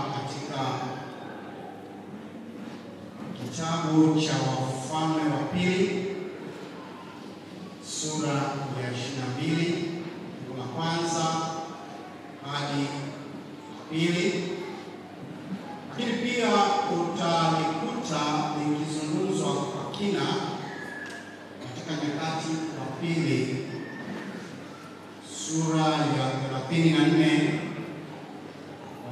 katika kitabu cha Wafalme wa Pili sura ya 22 fungu la kwanza hadi pili, lakini pia utalikuta likizungumzwa kwa kina katika Nyakati wa Pili sura ya 34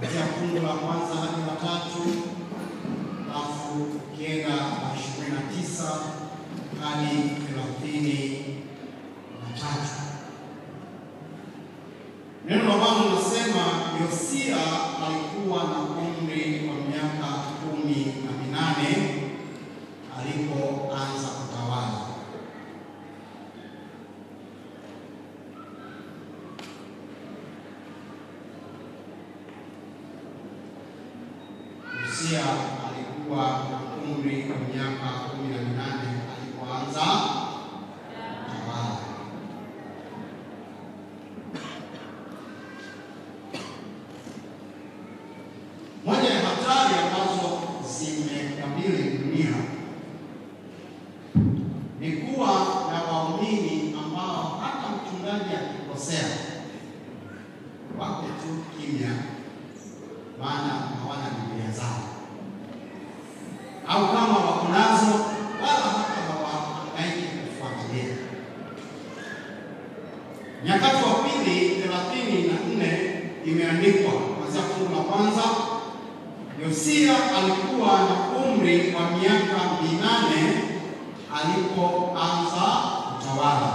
kuanzia fungu la kwanza hadi la tatu, alafu ukienda 29 hadi 33. Neno la Bwana linasema Yosia alikuwa na umri wa miaka 18 alipoanza kutawala. Yosia alikuwa na umri wa miaka 18 alipoanza kutawala. Moja ya hatari ambazo zimekabili dunia ni kuwa na waumini ambao hata mchungaji akikosea wako tu kimya, maana hawana Biblia zao, au kama wako nazo wala hata hawahangaiki kufuatilia. Nyakati wa Pili 34 imeandikwa kuanzia fungu la kwanza, Yosia alikuwa na umri wa miaka 8 alipoanza kutawala.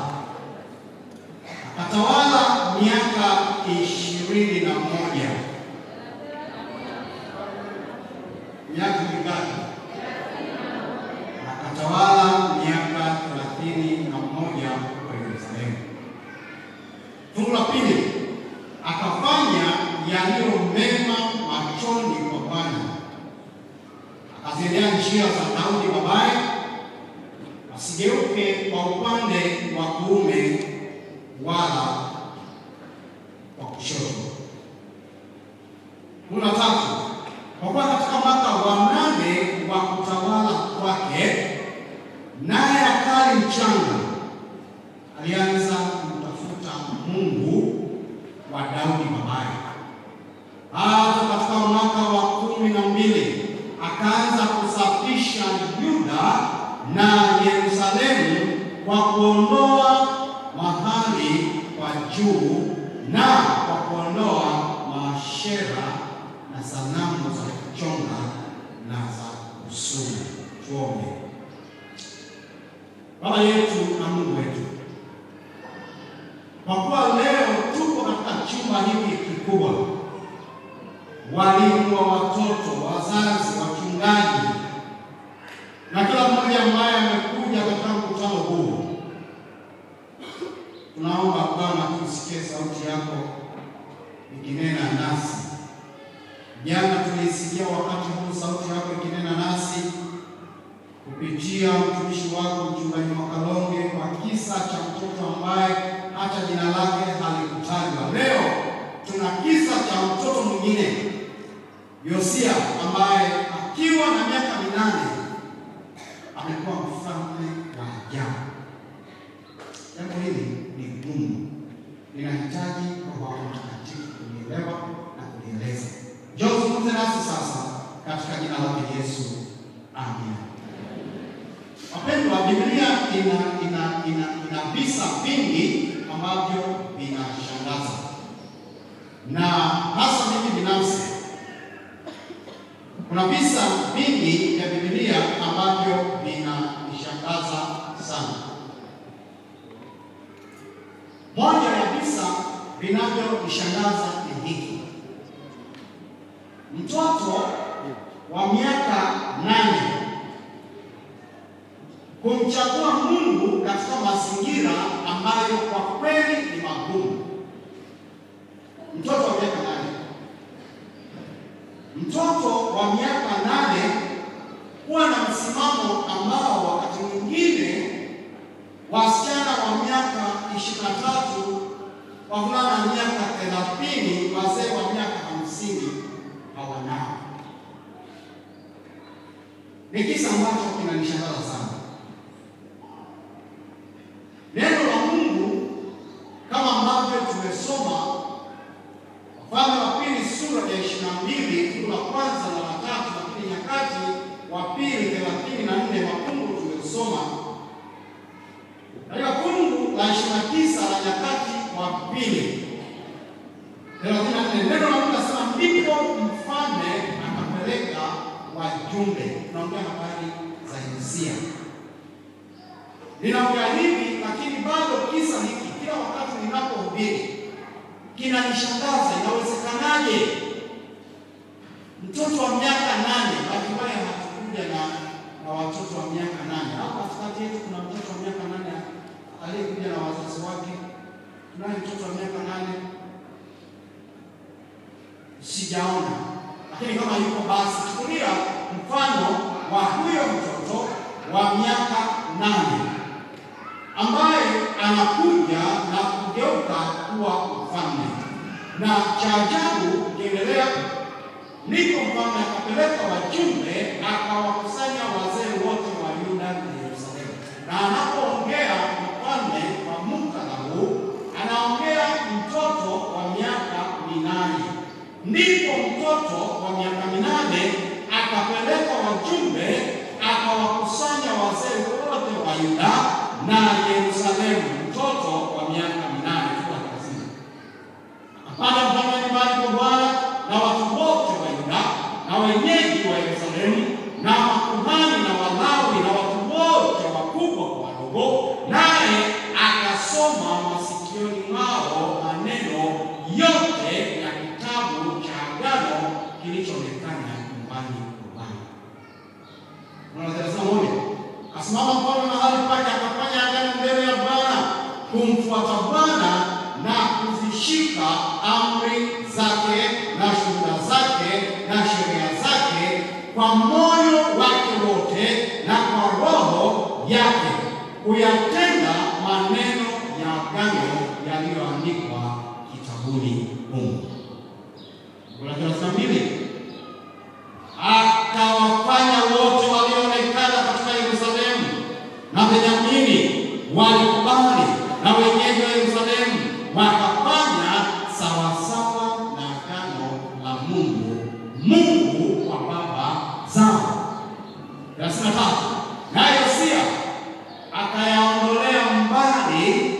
Akatawala miaka 21. Miaka mingapi? Akatawala miaka 31 kwa Yerusalemu. Fungu la pili, akafanya yaliyo mema machoni kwa Bwana, akaziendea njia za Daudi babaye, asigeuke kwa upande wa kuume wala wa kushoto. Fungu la tatu, kwa kuwa katika mwaka wa 8 wa kutawala kwake, naye akali mchanga, alianza kumtafuta Mungu wa Daudi babaye. Hata katika mwaka wa 12 akaanza kusafisha Yuda na Yerusalemu kwa kuondoa mahali pa juu na kwa kuondoa maashera na sanamu za kuchonga na za kusubu. Tuombe. Baba yetu na Mungu wetu, kwa kuwa leo tuko katika chumba hiki kikubwa, walimu wa watoto, wazazi, wachungaji na kila mmoja ambaye amekuja katika mkutano huu, tunaomba Bwana tusikie sauti yako ikinena nasi. Jana tulisikia wakati huu sauti yako ikinena nasi kupitia mtumishi wako Mchungaji Mwakalonge kwa kisa cha mtoto ambaye hata jina lake halikutajwa. Leo tuna kisa cha mtoto mwingine, Yosia, ambaye akiwa na miaka 8 amekuwa mfalme wa ajabu. Jambo hili ni gumu, linahitaji Roho Mtakatifu kulielewa na kulieleza. Njoo zungumze nasi sasa katika jina la Yesu. Amen. Wapendwa, Biblia ina visa vingi ambavyo vinashangaza, na hasa mimi binafsi kuna visa vingi vya Biblia ambavyo vinanishangaza sana. Moja ya visa vinavyonishangaza ni hiki: mtoto wa miaka 8 kumchagua Mungu katika mazingira ambayo kwa kweli ni magumu. Mtoto wa miaka 8, mtoto wa miaka 8 kuwa na msimamo ambao wakati mwingine wasichana wa miaka 23, wavulana wa miaka 30, wazee wa miaka 50 hawana. Ni kisa ambacho kinanishangaza sana. Neno la Mungu kama ambavyo tumesoma Wafalme wa Pili sura ya 22 fungu la kwanza na la tatu, lakini Nyakati wa Pili 34 mafungu tumesoma. Katika fungu la 29 la Nyakati wa Pili 34 neno la Mungu linasema, ndipo mfalme akapeleka wajumbe. Tunaongea habari za Yosia. Ninaongea hivi, lakini bado kisa hiki kila wakati ninapohubiri kinanishangaza. Inawezekanaje mtoto wa miaka 8, bali mbaya hatukuja na watoto wa miaka 8. Hapa katikati yetu kuna mtoto wa miaka 8 aliyekuja na wazazi wake. Tunaye mtoto wa miaka 8. Sijaona, lakini kama yuko basi chukulia mfano wa huyo mtoto wa miaka 8 ambaye anakuja na kugeuka kuwa mfalme. Na cha ajabu kiendelea, ndipo mfalme akapeleka wajumbe akawakusanya wazee wote wa Yuda na Yerusalemu. Na anapoongea mfalme wa muktadha huu, anaongea mtoto wa miaka 8. Ndipo mtoto wa miaka 8 akapeleka wajumbe akawakusanya wazee wote wa Yuda na Yerusalemu. Mtoto wa miaka 8 kwa kazi akapanda mpaka nyumbani kwa Bwana, na watu wote wa Yuda na wenyeji wa Yerusalemu na makuhani na Walawi na watu wote wakubwa kwa wadogo, naye akasoma masikioni mwao maneno yote ya kitabu cha agano kilichoonekana nyumbani kwa Bwana. Asimama mfalme mahali pake akafanya agano mbele ya Bwana, kumfuata Bwana na kuzishika amri zake na shuhuda zake na sheria zake kwa moyo wake wote na kwa roho yake, kuyatenda maneno ya agano yaliyoandikwa kitabuni humu. Akawafanya wote walioonekana katika Yerusalemu na Benyamini walikubali, na wenyeji wa Yerusalemu wakafanya sawasawa na agano la Mungu, Mungu wa baba zao. 33 naye Yosia akayaondolea mbali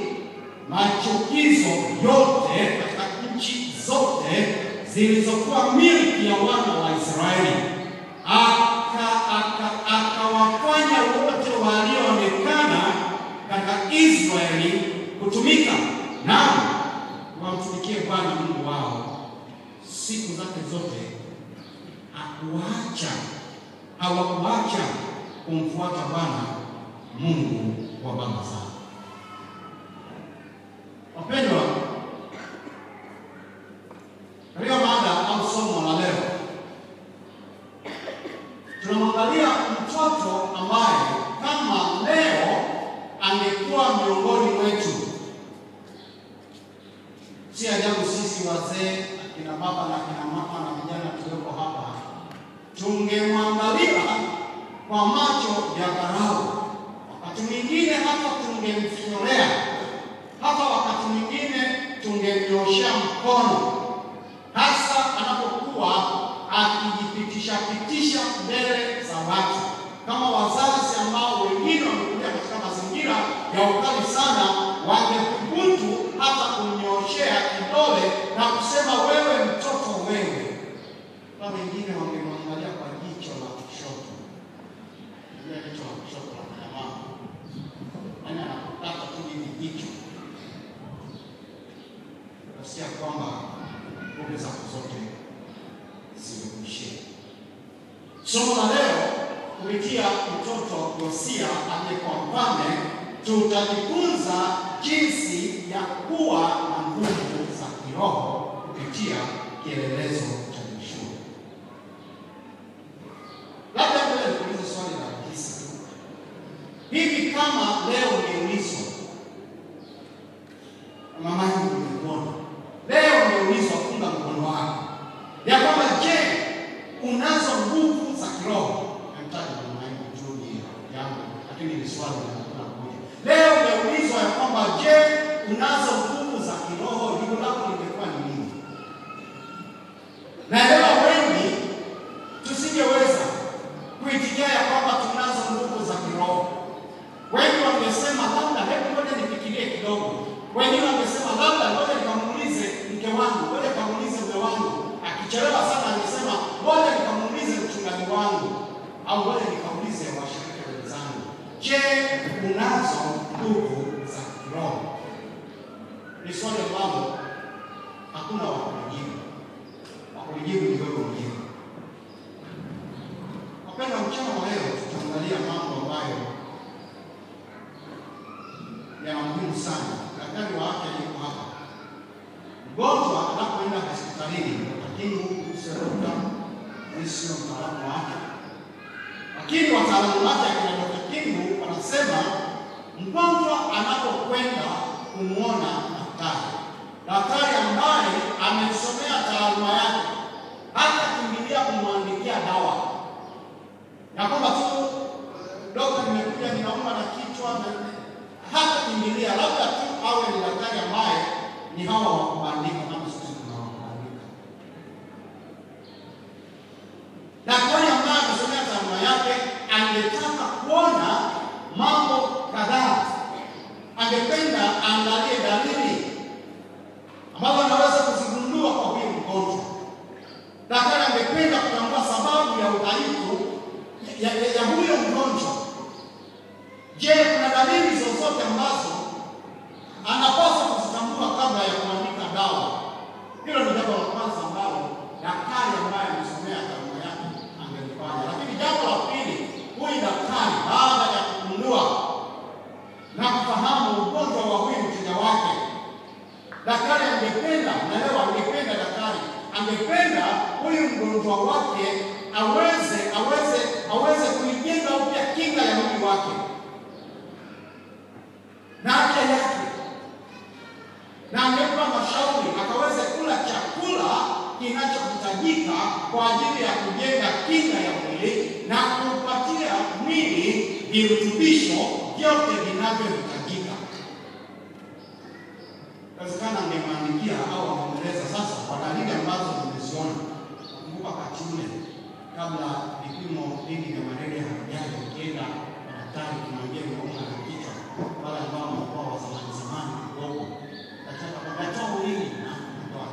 machukizo yote katika nchi zote zilizokuwa milki ya wana wa Israeli, akawafanya wote walioonekana katika Israeli kutumika nao wamtumikie Bwana Mungu wao siku zake zote. Hawakuacha kumfuata Bwana Mungu wa baba zao. Wapendwa, katika mada au somo la leo tunamwangalia mtoto ambaye kama leo angekuwa miongoni mwetu, si ajabu sisi wazee, akina baba na akina mama na vijana tulioko hapa tungemwangalia kwa macho ya dharau. Wakati mwingine hata tungemfinyolea, hata wakati mwingine tungemnyoshea mkono, hasa anapokuwa akijipitisha mbele za watu. Kama wazazi ambao wengine wamekuja katika mazingira ya ukali sana, wangethubutu hata kumnyoshea kidole na kusema wewe mtoto wewe. Na wengine wangemwangalia kwa jicho la kushoto. Ile jicho la kushoto la jamaa. Ana anapata tu hivi jicho. Nasikia kwamba nguvu zako zote zimekuishia. Somo la leo kupitia mtoto Yosia aliyekuwa mfalme, tutajifunza jinsi ya kuwa na nguvu za kiroho kupitia kielelezo cha Yoshua. Labda mbele nikuulize swali la kisa. Hivi kama leo ungeulizwa, mama yangu nimekuona, leo ungeulizwa funga mkono wako, ya kwamba je, unazo nguvu za kiroho? Mtaji mama yangu mchana wa leo tutaangalia mambo ambayo yana muhimu sana. Daktari wa afya yuko hapa. Mgonjwa anapoenda hospitalini, lakini sio mtaalamu wa afya, lakini wataalamu wa afya kina Dr. Kingu wanasema mgonjwa anapokwenda kumwona daktari ambaye amesomea taaluma yake, hata kimbilia kumwandikia dawa na kwamba tu daktari, nimekuja ninauma na kichwa, hata kimbilia labda tu awe ni daktari ambaye ni hawa wa kuandika kama sisi tunawaandika. Daktari ambaye amesomea taaluma yake angetaka kuona mambo kadhaa, angependa angalie dalili ambazo anaweza kuzigundua kwa huyo mgonjwa. Daktari angependa kutambua sababu ya udhaifu ya huyo mgonjwa. Je, kuna dalili zozote ambazo anapaswa kuzitambua kabla ya kuandika dawa? Hilo ni jambo la kwanza ambalo daktari ambaye amesomea taaluma yake angelifanya. Lakini jambo la pili, huyu daktari baada ya kugundua na kufahamu ugonjwa wa huyu mteja wake, daktari angependa, na leo angependa daktari angependa huyu mgonjwa wake aweze kuijenga upya kinga ya mwili wake na afya yake, na angempa mashauri akaweze kula chakula kinachohitajika kwa ajili ya kujenga kinga ya mwili na kupatia mwili virutubisho vyote vinavyohitajika. Inawezekana angemwandikia au angemweleza sasa kwa dalili ambazo tumeziona. Kumbuka wakati ule kabla vipimo vingi vya malaria havijaja, ukienda kwa daktari kumwambia unauma na kichwa, wale ambao wanakuwa wa zamani kidogo, daktari akwambia ulini na ndoa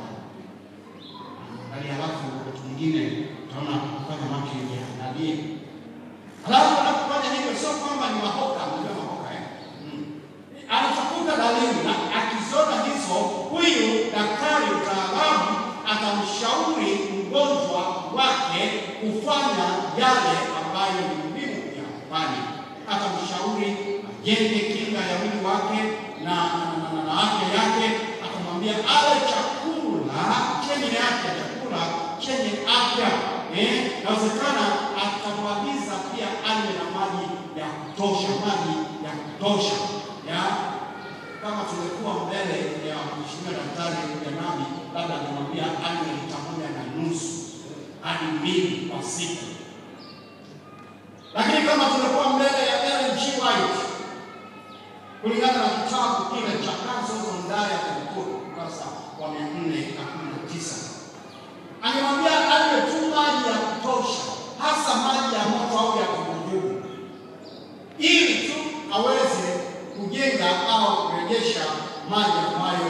hali, halafu wakati mwingine utaona kufanya macho yenye angalie. Halafu anapofanya hivyo sio kwamba ni mahoka, ndio mahoka anatafuta dalili, na akiziona hizo, huyu daktari mtaalamu atamshauri mgonjwa wake kufanya yale ambayo ni muhimu ya kufanya. Atamshauri ajenge kinga ya mwili wake na afya yake. Atamwambia ale chakula chenye afya, chakula chenye afya. Inawezekana atamwagiza pia anywe na maji ya kutosha, kama tumekuwa mbele ya mheshimiwa daktari Janabi, labda anamwambia anywe lita 1.5 hadi 2 kwa siku. Lakini kama tumekuwa mbele ya Ellen G. White, kulingana na kitabu kile cha Counsels on Diet and Food, ukurasa wa 419, anamwambia anywe tu maji ya kutosha, hasa maji ya moto au ya vuguvugu, ili tu aweze kujenga au kurejesha maji ambayo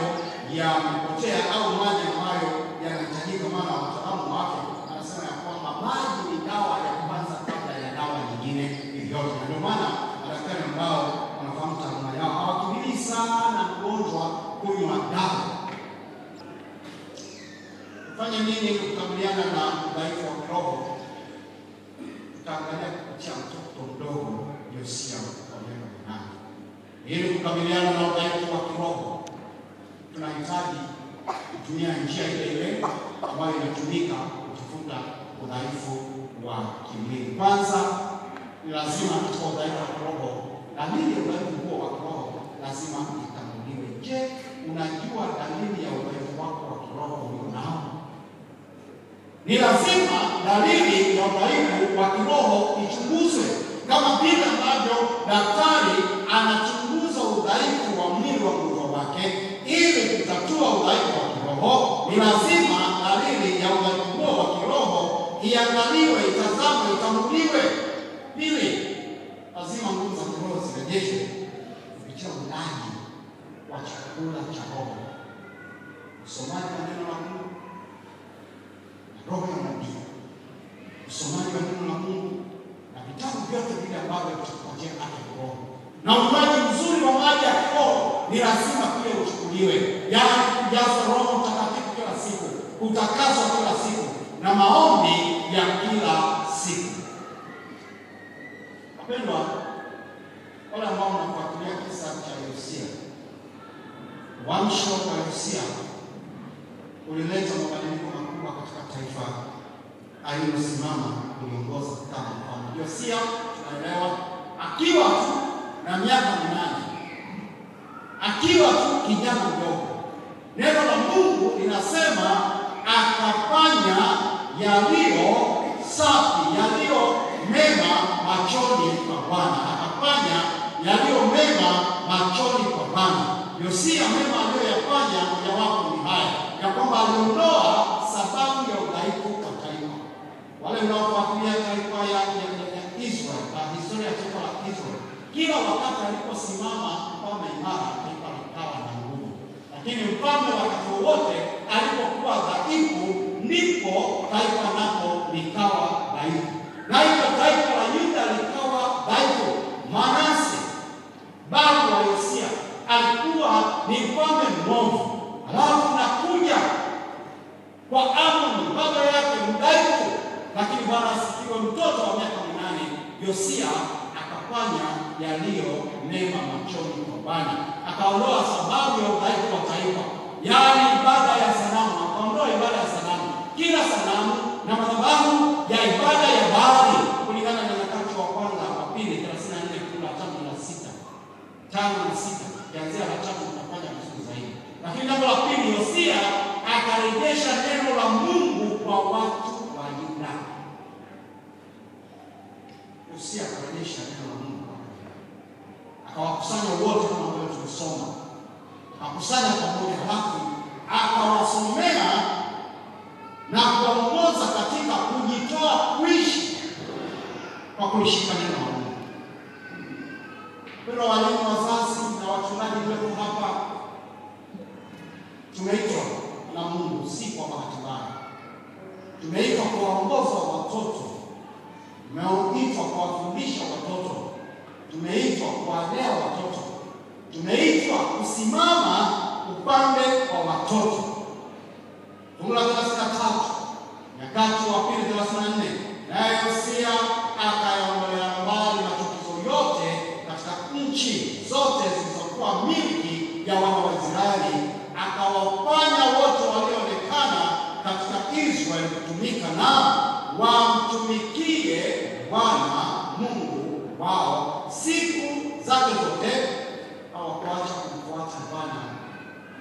yamepotea au maji ambayo yanahitajika. Maana wataalamu wa afya anasema ya kwamba maji ni dawa ya kwanza kabla ya dawa nyingine yoyote. Ndio maana madaktari ambao wanafahamu taaluma yao hawakimbilii sana mgonjwa kunywa dawa. Fanya nini kukabiliana na udhaifu wa kiroho? Tutaangalia kupitia mtoto mdogo Yosia kwa neno la Mungu. Ili kukabiliana na udhaifu wa kiroho, tunahitaji kutumia njia ile ambayo inatumika kutafuta udhaifu wa kimwili. Kwanza, ni lazima kwa udhaifu wa kiroho, dalili ya udhaifu huo wa kiroho lazima itambuliwe. Je, unajua dalili ya udhaifu wako wa kiroho ulionao? Ni lazima dalili ya udhaifu wa kiroho ichunguzwe, kama vile ambavyo daktari anachunguza udhaifu wa mwili wa mgonjwa wake ili kutatua udhaifu wa kiroho. Ni lazima dalili ya udhaifu huo wa kiroho iangaliwe, itazamwe, itambuliwe. Pili, lazima nguvu za kiroho zirejeshwe kupitia ulaji wa chakula cha roho, usomaji wa neno la Mungu, roho ya nabii, usomaji wa neno la Mungu na vitabu vyote vile ambavyo vitakupatia afya ya roho. Na unywaji mzuri wa maji ya kiroho ni lazima pia uchukuliwe, yaani kujazwa Roho Mtakatifu kila siku, kutakaswa kila siku na maombi ya kila siku. Wapendwa, wale ambao wanafuatilia kisa cha Yosia, uamsho wa Yosia ulileta mabadiliko makubwa katika taifa alilosimama kuliongoza kama mfalme. Yosia tunaelewa akiwa tu na miaka 8, akiwa tu kijana mdogo, neno la Mungu linasema akafanya yaliyo safi, yaliyo mema machoni pa Bwana. Akafanya yaliyo mema machoni pa Bwana. Yosia mema aliyoyafanya mojawapo ni haya, ya kwamba aliondoa sababu ya udhaifu kwa taifa. Wale wanaofuatilia taifa ya Israeli, historia ya taifa la Israeli, kila wakati aliposimama mfalme imara, taifa likawa na nguvu. Lakini mfalme wakati wowote alipokuwa dhaifu, ndipo taifa nako likawa dhaifu. Na hivyo taifa la Yuda likawa dhaifu. Manase babu wa Yosia alikuwa ni mfalme mwovu, halafu nakuja kwa Amoni baba yake mdhaifu, lakini Bwana asifiwe, mtoto wa miaka 8, Yosia akafanya yaliyo mema machoni kwa Bwana. Akaondoa sababu ya udhaifu wa taifa, yaani ibada ya sanamu. Akaondoa ibada ya sanamu, kila sanamu na madhabahu ya ibada ya Baali, kulingana na Nyakati wa Kwanza wa Pili 34 kula 5 na 6. Kianzia la 3 tutafanya vizuri zaidi. Lakini jambo la pili, Yosia akarejesha neno la Mungu kwa watu wa Yuda. Yosia akarejesha neno la Mungu, akawakusanya wote kama ambavyo tulisoma, akakusanya pamoja, halafu akawasomea na kuongoza katika kujitoa kuishi kwa kulishika neno la Mungu. Kwa walimu, wazazi na wachungaji wetu hapa, tumeitwa na Mungu si kwa bahati mbaya. Tumeitwa kuwaongoza watoto, tumeitwa kuwafundisha watoto, tumeitwa kuwalea watoto, tumeitwa kusimama upande wa watoto. Fungu la 33, Nyakati wa Pili 34, naye Yosia akayaondolea mbali machukizo yote katika nchi zote zilizokuwa milki ya wana wa Israeli, akawafanya wote walioonekana katika Israeli kutumika na wamtumikie Bwana Mungu wao siku zake zote. Hawakuacha kumfuata Bwana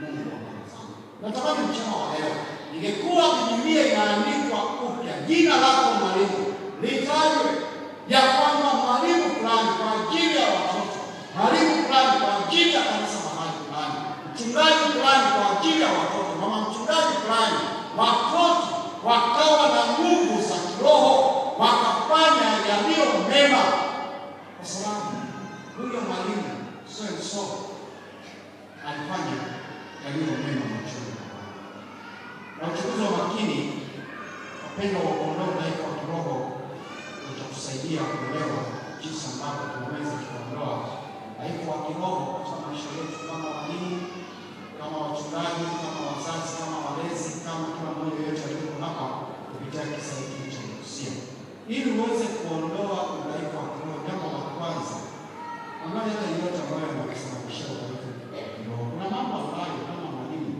Mungu wa baba zao. Natamani mchana wa leo, ingekuwa Biblia inaandikwa upya, jina lako mwalimu litajwe, ya kwamba mwalimu fulani kwa ajili ya watoto, mwalimu fulani kwa ajili ya kanisa mahali fulani, mchungaji fulani kwa ajili ya watoto, mama mchungaji fulani. Watoto wakawa na nguvu za kiroho, wakafanya yaliyo mema, kwa sababu huyo mwalimu so alifanya yaliyo mema machoni. Na uchunguzi wa makini, wapendwa, wa kuondoa udhaifu wa kiroho utatusaidia kuelewa jinsi ambavyo tunaweza kuondoa udhaifu wa kiroho katika maisha yetu, kama walimu, kama wachungaji, kama wazazi, kama walezi, kama kila mmoja wetu aliyo hapa, kupitia kisa hiki cha Yosia. Ili uweze kuondoa udhaifu wa kiroho, jambo la kwanza, angalia yale yote ambayo yanakusababishia udhaifu wa kiroho. Kuna mambo ambayo kama mwalimu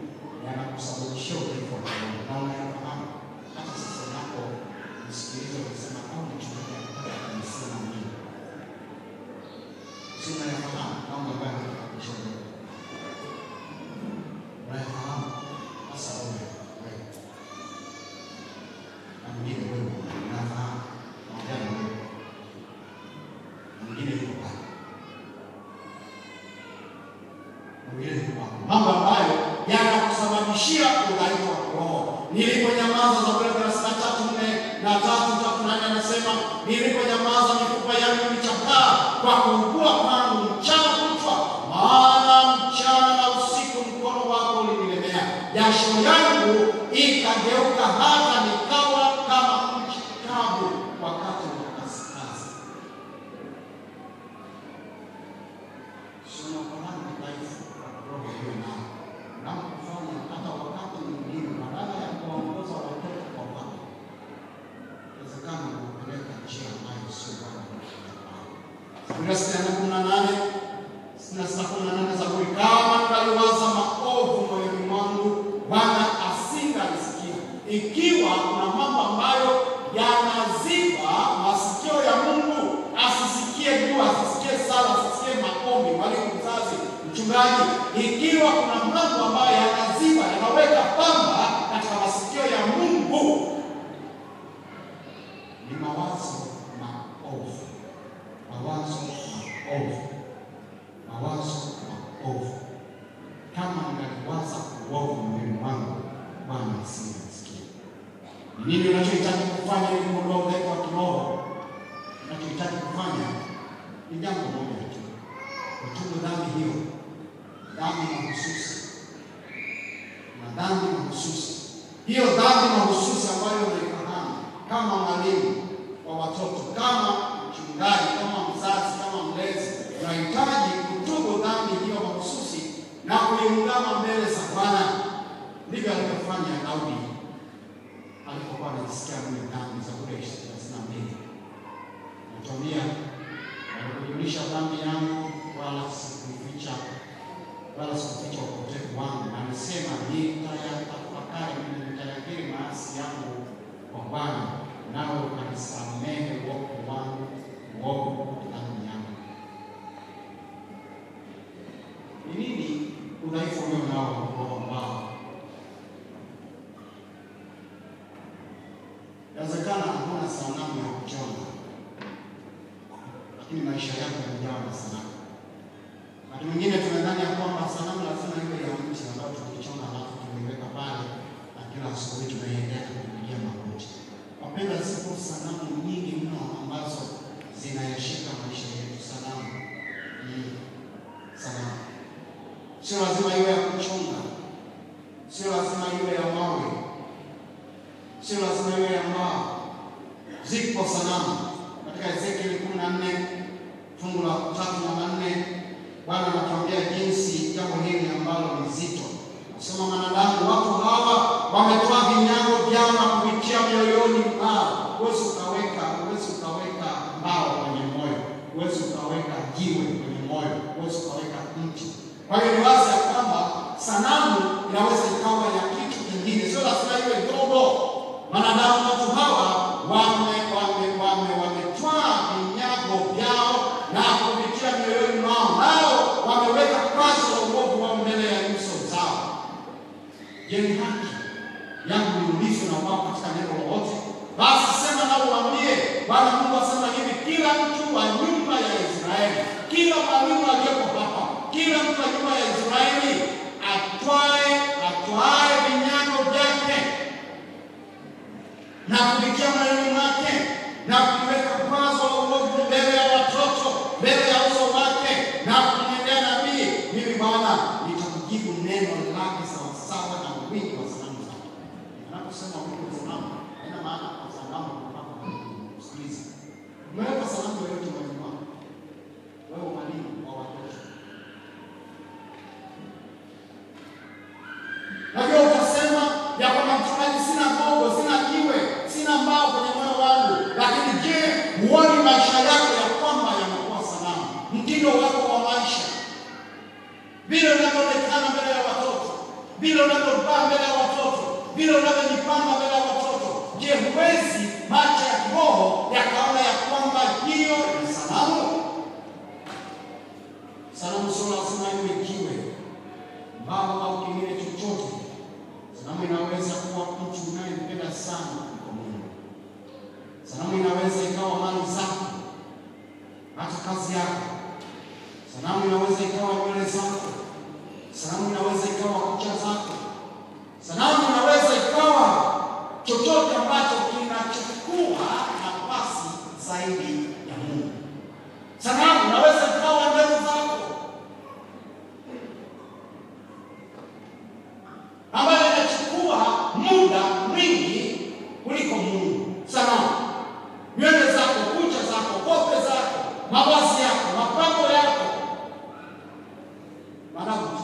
yanakusababishia udhaifu wa kiroho, na unayafahamu. Hata sasa unapo msikiliza ukisema au mchungaji anataka kunisema nini, sina yafahamu mambo ambayo yanakusababisha udhaifu. Unayafahamu hasa wewe na mwingine, wewe unafahamu pamoja na wewe mwingine yuko pale, mwingine yuko pale, mambo ambayo yanakusababishia udhaifu wa kiroho. Niliponyamaza, Zaburi 33:4 anasema, niliponyamaza mifupa yangu ilichakaa kwa kuugua kwangu mchana kutwa, maana mchana na usiku mkono wako ulinilemea. Jasho yangu ikageuka hata nikawa kama nchi kavu wakati wa kaskazi. Sio kwa nini dhaifu wa kiroho hiyo nao na kufanya hata wakati mwingine, badala ya kuongoza watoto kwa Bwana, inawezekana kupeleka njia ambayo sio Bwana. Zaburi 68:18, 66:18 Zaburi, kama ningaliwaza maovu moyoni mwangu, Bwana asingalisikia. Ikiwa kuna mambo ambayo yanaziba masikio ya Mungu, asisikie dua, asisikie sala, asisikie maombi, mwalimu, mzazi, mchungaji, ikiwa kuna mambo ambayo yanaziba, yanaweka pamba katika masikio ya Mungu, ni mawazo maovu. Mawazo maovu. Mawazo maovu. Kama ningaliwaza uovu moyoni mwangu, Bwana asingalisikia. Ni nini unachohitaji kufanya ili kuondoa udhaifu wa kiroho? Unachohitaji kufanya ni jambo moja tu. Kutubu dhambi hiyo. Dhambi mahususi. Na dhambi mahususi. Hiyo dhambi mahususi ambayo unaifahamu kama mwalimu wa watoto, kama mchungaji, kama mzazi, kama mlezi, unahitaji kutubu dhambi hiyo mahususi na kuiungama mbele za Bwana. Ndivyo alivyofanya Daudi alipokuwa anasikia mwenye dhambi. Zaburi 32. Anatuambia, alikujulisha dhambi yangu, wala sikuficha upotevu wangu. Anasema, nitayatafakari, nitayakiri maasi yangu kwa Bwana, nawe ukanisamehe uovu wangu, uovu dhambi yangu. Ni nini udhaifu ulio nao ambao inawezekana hakuna sanamu ya kuchonga, lakini maisha yako yamejawa na sanamu. Watu wengine tunadhani ya kwamba sanamu lazima iwe ya mti ambao tukichonga alafu tumeiweka pale na kila asubuhi tunaiendea kupigia magoti. Wapenda, zipo sanamu nyingi mno ambazo zinayashika maisha yetu. Sanamu. Sanamu. Sio lazima iwe ya kuchonga. Sio lazima iwe ya mawe. Sio lazima iwe ya mbao. Zipo sanamu. Katika Ezekieli 14 fungu la 3 na 4, Bwana anatuambia jinsi jambo hili ambalo ni zito. Anasema, mwanadamu, watu hawa wametoa vinyago vyao na kuvitia mioyoni mwao. Huwezi ukaweka mbao kwenye moyo. Huwezi ukaweka jiwe kwenye moyo. Huwezi ukaweka mti. Kwa hiyo ni wazi ya kwamba sanamu inaweza ikawa ya kitu kingine. Sio lazima iwe ndogo. Wanadamu, watu hawa wametwaa vinyago vyao na kuvitia mioyoni mwao, nao wameweka kwazo la uovu wao mbele ya nyuso zao. Je, ni haki yangu niulizwe na wao katika neno lolote? Basi sema nao uambie, Bwana Mungu asema hivi, kila mtu wa nyumba ya Israeli, kila mwalimu aliyeko hapa, kila mtu wa nyumba ya Israeli atwae vinyago vyake na kuvitia mioyoni mwake na kuweka kwazo la uovu mbele ya watoto, mbele ya uso wake, na kumwendea nabii, mimi Bwana nitakujibu neno lake sawasawa na wingi wa sanamu zake. Anaposema wingi wa sanamu, haina maana kwa sanamu mpaka usikilize. Umeweka sanamu yoyote mwalimu wako? Wewe mwalimu wa watoto. Najua utasema ya kwamba mchungaji, sina gogo, sina jiwe, sina mbao kwenye moyo wangu. Lakini je, huoni maisha yako ya kwamba yanakuwa sanamu? Mtindo wako wa maisha, vile unavyoonekana mbele ya watoto, vile unavyovaa mbele ya watoto, vile unavyojipanga mbele ya watoto, je, huwezi macho ya kiroho yakaona ya kwamba hiyo ni sanamu? Sanamu sio lazima iwe jiwe, mbao au kingine chochote. Sanamu inaweza kuwa mtu unayempenda sana kwa Mungu. Sanamu inaweza ikawa mali zako, hata kazi yako. Sanamu inaweza ikawa nywele zako. Sanamu inaweza ikawa kucha zako. Sanamu inaweza ikawa chochote ambacho kinachukua nafasi zaidi ya Mungu. Sanamu inaweza ikawa ndevu zako, ambayo inachukua muda mwingi kuliko Mungu. Sanamu. Nywele zako, kucha zako, kope zako, mavazi yako, mapambo yako, maadamu tu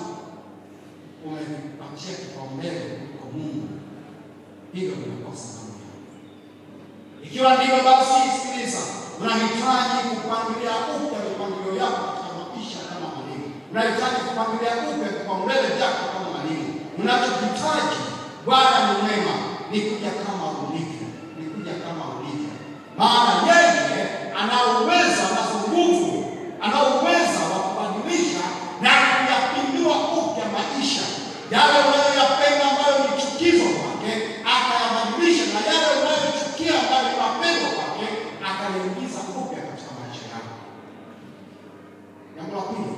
umepatia kipaumbele kuliko Mungu, hivyo vinakuwa sanamu. Ikiwa ndivyo basi, sikiliza, unahitaji kupangilia upya vyako katika maisha kama mwalimu. Unahitaji kupangilia upya vipaumbele vyako kama mwalimu. Unachohitaji, Bwana ni mwema, ni kuja kama ulivyo, ni kuja kama ulivyo. Maana yeye ana uwezo, anazo nguvu, ana uwezo wa kubadilisha na kuyapindua upya maisha. Yale unayoyapenda ambayo ni chukizo kwake, akayabadilisha, na yale unayochukia ambayo ni mapendo kwake, akayaingiza upya katika maisha yako. Jambo la pili,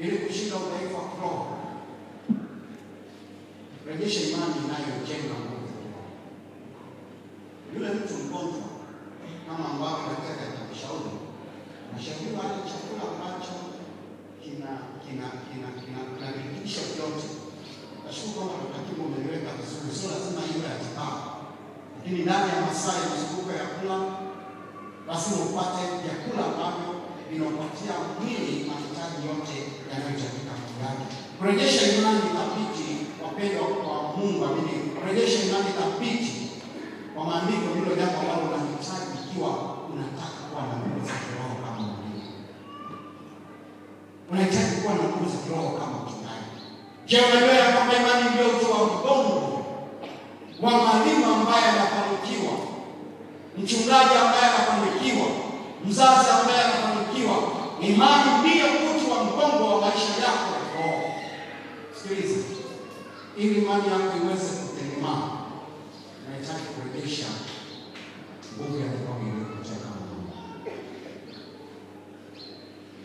ili kushinda udhaifu wa kiroho, rejesha imani inayojenga nguvu. Yule mtu mgonjwa, kama ambavyo daktari atamshauri, anashauriwa ale chakula ambacho kina virutubisho vyote. Nashukuru kwamba mtakimu umeliweka vizuri, sio lazima iwe atibabu, lakini ndani ya masaa ya mzunguko ya kula lazima upate vyakula ambavyo vinapatia mwili mahitaji yote yanayohitajika mwili wake. Kurejesha imani thabiti, wapendwa kwa Mungu, kurejesha imani thabiti kwa maandiko ndilo jambo ambalo unahitaji ikiwa unataka kuwa na nguvu za kiroho kama mwalimu. Unahitaji kuwa na nguvu za kiroho kama mchungaji. Je, unajua kwamba imani ndio uti wa mgongo wa mwalimu ambaye anafanikiwa, mchungaji ambaye anafanikiwa, mzazi ambaye anafanikiwa? Imani ndiyo uti wa mgongo wa maisha yako ya kiroho. Sikiliza, ili imani yako iweze kutengemaa, unahitaji kurejesha nguvu ya kiroho iliyokujenga Mungu.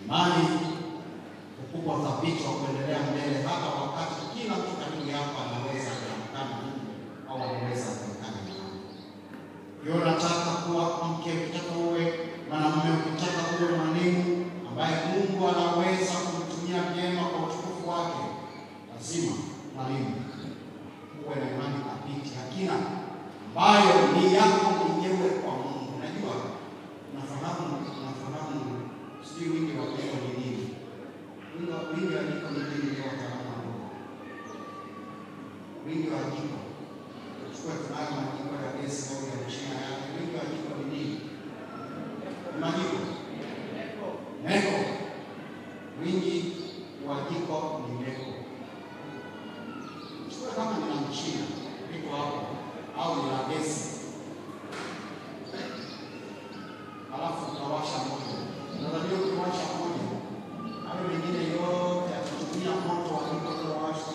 Imani ukubwa thabiti wa kuendelea mbele hata wakati kila mtu karibu yako anaweza kuonekana Mungu au anaweza kuonekana Mungu. Hiyo unataka kuwa mke, ukitaka uwe mwanamume, ukitaka uwe mwalimu ambaye Mungu anaweza kumtumia vyema kwa utukufu wake, lazima mwalimu uwe na imani thabiti, hakika ambayo ni yako mwenyewe kwa Mungu. Unajua, unafahamu sijui wingi wa jiko ni nini. Wingi wa jiko ni nini kwa wataalamu? Wingi wa jiko, chukua tunayo majiko ya gesi au ya China yake. Wingi wa jiko ni nini? Majiko meko. Wingi wa jiko ni meko. Chukua kama ni la China liko hapo au ni la gesi, alafu utawasha moto. Unajua ukiwasha moto, hayo mengine yote yatatumia moto wa jiko uliowasha.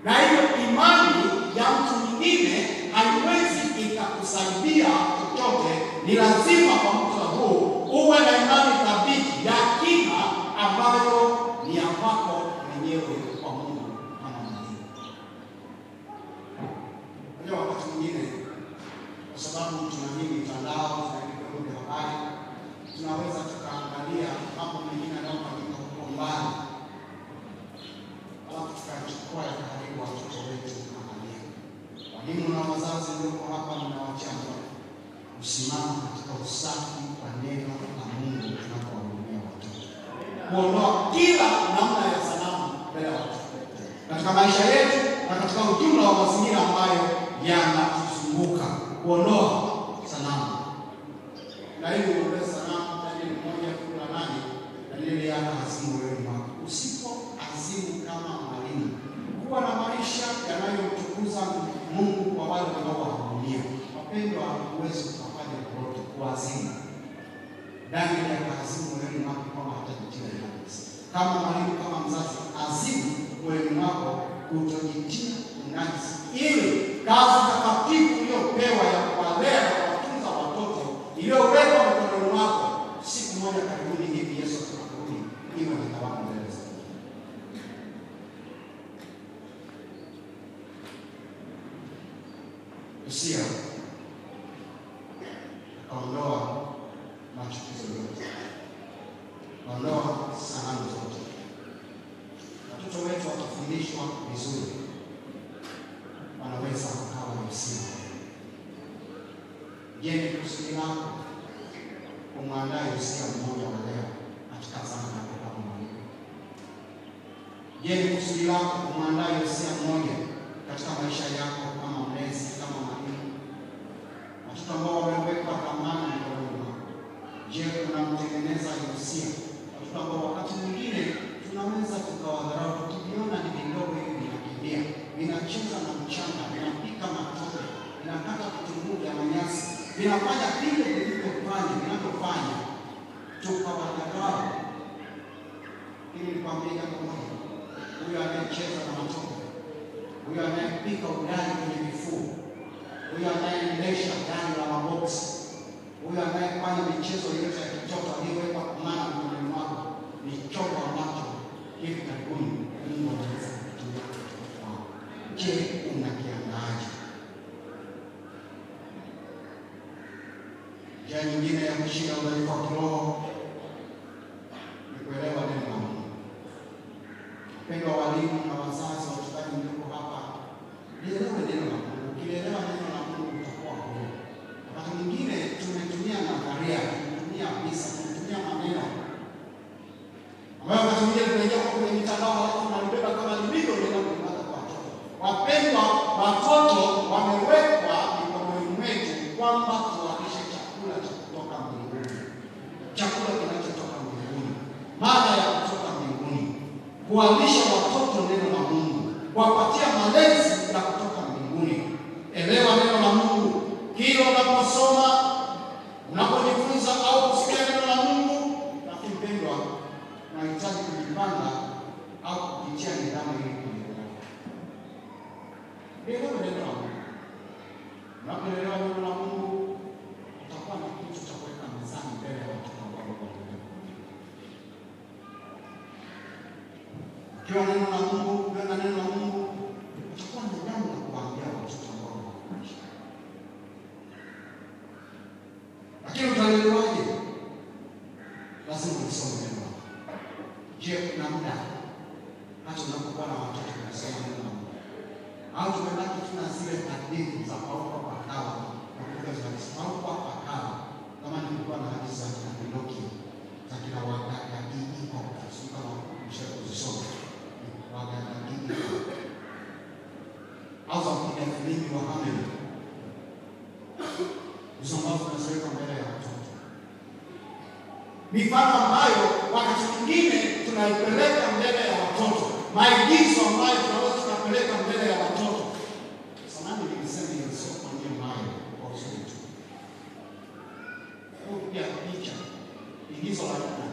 Na hiyo imani ya mtu mwingine haiwezi ikakusaidia chochote. Ni lazima kwa mtu huu uwe na imani thabiti ya kina ambayo ni ya kwako mwenyewe kwa Mungu kama mwalimu. Unajua, wakati mwingine kwa sababu tunaamini mitandao na vyombo vya habari, tunaweza tukaangalia mambo mengine yanayofanyika huko mbali, alafu tukachukua ya karibu watoto wetu kuangalia. Walimu na wazazi walioko hapa, ninawachia kusimama katika usafi wa neno la Mungu tunapowahudumia watoto, kuondoa kila namna ya sanamu mbele ya watoto katika maisha yetu na katika ujumla wa mazingira ambayo yanatuzunguka, kuondoa sanamu. Na hiyo ndio sanamu. Danieli 1:18, Danieli anazimu wewe wako. Usipo azimu kama mwalimu, kuwa na maisha yanayomtukuza Mungu kwa wale wanaowahudumia. Wapendwa, huwezi kufanya lolote kuazimu. Danieli akazimu wewe wako kama hatajitia unajisi. Kama mwalimu, kama mzazi, azimu wewe wako kutojitia unajisi, ili kazi takatifu iliyopewa ya kuwalea na kuwatunza watoto iliyowekwa mikononi mwako, siku moja karibuni hivi Yesu atakaporudi iwe ni thawabu mbele zako. Usia ondoa machukizo yote, ondoa sanamu zote. Watoto wetu watafundishwa vizuri, wanaweza kukawa msingi. Je, ni kusudi lako kumwandaa Yosia mmoja wa leo katika zama yako kama mwalimu? Je, ni kusudi lako kumwandaa Yosia mmoja katika maisha yako kama mlezi, kama mwalimu? Watoto ambao wamewekwa dhamana mikononi mwako, je, vinafanya vile vinavyofanya tukawadharau. Ili nikwambie jambo moja, huyo anayecheza na matope, huyo anayepika ugali kwenye vifuu, huyo anayeendesha gari la maboksi, huyo anayefanya michezo yote ya kitoto aliyowekwa kumana kwenye mwako, ni chombo ambacho hivi karibuni Mungu anaweza kutumia kwako. Je, unakiandaaje? Njia nyingine ya kushinda udhaifu wa kiroho ni kuelewa neno la Mungu. Wapendwa walimu na wazazi, wachungaji mlioko hapa, lielewe neno la Mungu. Ukielewa neno la Mungu utakuwa huru. Wakati mwingine tumetumia nadharia, tumetumia visa, tumetumia maneno ambayo wakati mwingine tunaingia kwenye mitandao halafu tunalibeba kama lilivyo neno kulipata kwa watoto. Wapendwa, watoto wamewekwa mikononi mwetu kwamba tuwalishe chakula cha kutoka mbinguni, chakula kinachotoka mbinguni, mada ya kutoka mbinguni, kuwalisha watoto neno la Mungu, kuwapatia malezi ya kutoka mbinguni. Elewa neno la Mungu. Kila unaposoma, unapojifunza au kusikia neno la Mungu, lakini mpendwa, unahitaji kujipanga au kupitia nidhamu ili kuelewa. Elewa neno la Mungu. Unapoelewa neno la Mungu, utakuwa na kitu cha kuweka mezani mbele ya watu ambao wanakuelewa. Ukiwa neno la Mungu, ukiwa na neno la Mungu, utakuwa na jambo la kuambia watoto ambao wanakuishi. Lakini utaelewaje? Lazima usome neno. Je, kuna muda hata unapokuwa na watoto unasoma neno la Mungu? Au tumebaki tuna zile hadithi za Paulo kwa Kawa na kutoka za Paulo kwa Kawa, kama nilikuwa na hadithi za Pinokio za kila wakati iko kusoma kama mshaka kuzisoma wakati au za kupiga filimbi wa Hamlet, hizo mambo tunazoweka mbele ya watoto, mifano ambayo wakati mwingine tunaipeleka mbele ya watoto, maigizo ambayo tunaweza tukapeleka mbele ya watoto. Samahani nilisema hiyo sio kwa nia mbaya, kwa uzuri tu. Kupiga picha, igizo la Yuda,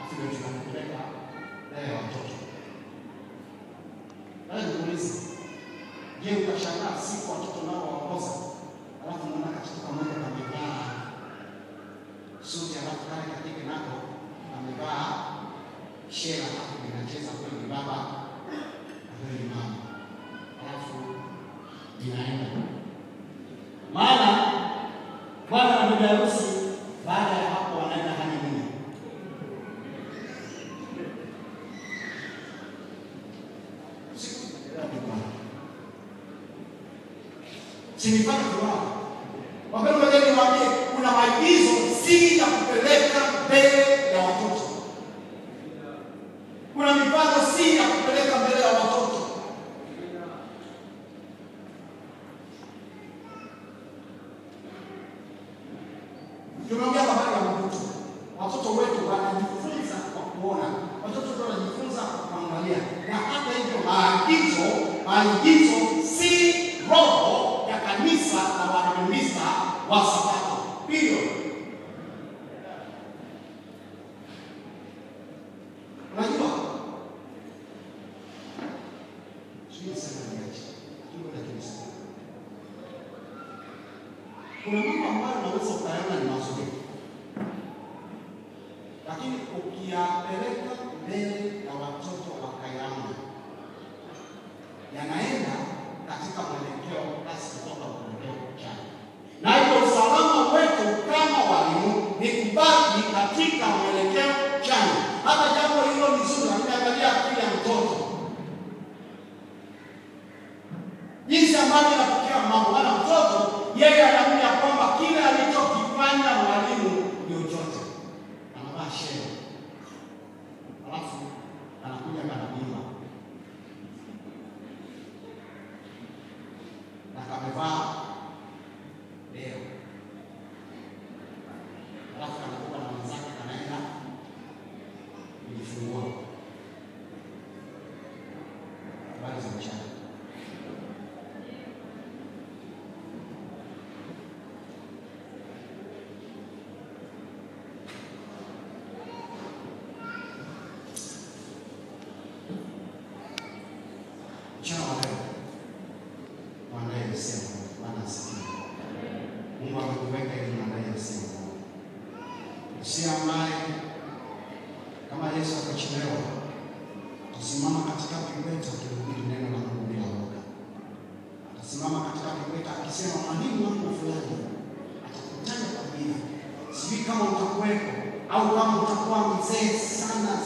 afilo tunapeleka mbele ya watoto. Nikuulize, je, utashangaa siku watoto nao waongoza, alafu unaona katika pamoja kamevaa suti, alafu kale katika nako amevaa shela, hapo inacheza kweli baba kweli mama, alafu inaenda. Maana bwana na bibi harusi baada ya hapo wanaenda honeymoon. Sinifanya kuwa wapendwa, leo niwaambie, kuna maagizo si ya kupeleka mbele ya watoto. Kuna mipango si ya kupeleka mbele ya watoto. Tumeongea habari ya mtoto. Watoto wetu wanajifunza kwa kuona. Watoto wetu wanajifunza kwa kuangalia. Na hata hivyo maagizo si roho ya kanisa na waadventista wa Sabato. Hiyo unajua, kuna mambo ambayo unaweza ukaona ni mazuri, lakini ukiyapeleka mbele ya watoto wakayana, yanaenda katika mwelekeo kasi kutoka mwelekeo chanya. Na hiyo usalama wetu kama walimu ni kubaki katika mwelekeo chanya. Hata jambo hilo ni zuri, ukiangalia akili ya mtoto jinsi ambavyo anapokea mambo, maana mtoto yeye anaamini kwamba kile alichokifanya mwalimu ndio chote. Anavaa shela, alafu anakuja kanabima na kamevaa leo, alafu anakuwa na mwenzake kanaenda kujifungua. Habari za mchana. sema. Bwana asifiwe. Mungu amekuweka ili uangalie sema. Si ambaye kama Yesu akachelewa kusimama katika kiwete akihubiri neno la Mungu bila woga. Atasimama katika kiwete akisema mwalimu wangu fulani atakutaja kwa jina. Sijui kama utakuwepo au kama utakuwa mzee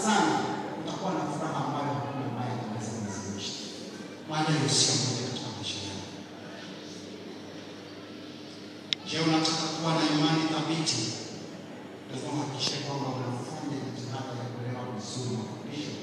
sana, utakuwa na furaha ambayo hakuna ambaye anaweza kuzimisha. Maana hiyo sio moja katika maisha yako. Je, unataka kuwa na imani thabiti? Lazima uhakikishe kwamba unafanya jitihada ya kuelewa vizuri mafundisho